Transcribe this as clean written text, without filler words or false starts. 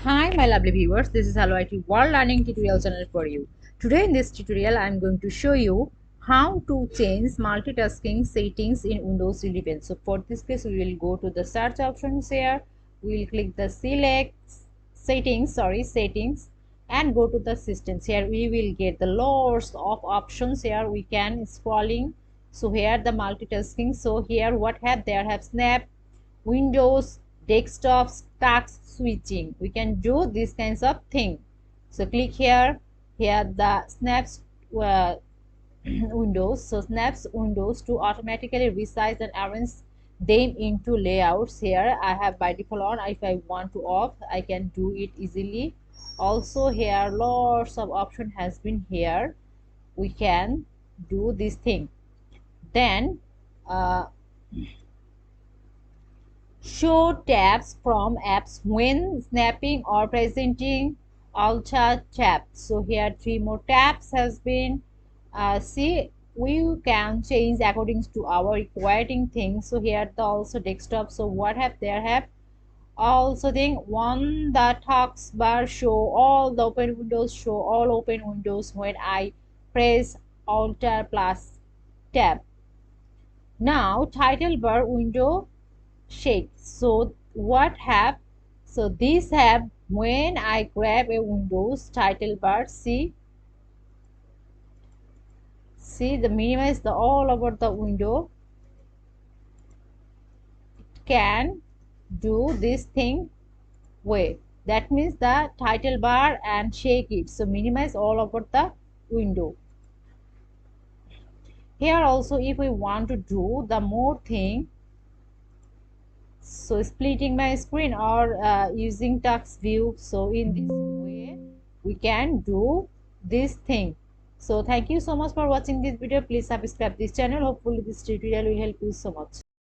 Hi my lovely viewers, this is Hello IT World Learning Tutorial channel for you. Today in this tutorial I am going to show you how to change multitasking settings in Windows 11. So for this case we will go to the search options here. We will click the select settings and go to the systems. Here we will get the lots of options. Here we can scrolling. So here the multitasking. So here what have there have snap, Windows, desktops, task switching. We can do these kinds of thing. So click here. Here the snaps windows. So snaps windows to automatically resize and arrange them into layouts. Here I have by default on. If I want to off, I can do it easily. Also here lots of option has been here. We can do this thing. Then show tabs from apps when snapping or presenting alter tabs. So here three more tabs has been see we can change according to our requiring things. So here the also desktop. So what have there have also thing one the task bar show all the open windows, show all open windows when I press alter plus tab. Now title bar window shake. So what have, so this have when I grab a Windows title bar, see the minimize the all over the window, it can do this thing way. That means the title bar and shake it, so minimize all over the window. Here also if we want to do the more thing, so splitting my screen or using text view, so in this way we can do this thing. So thank you so much for watching this video. Please subscribe this channel. Hopefully this tutorial will help you so much.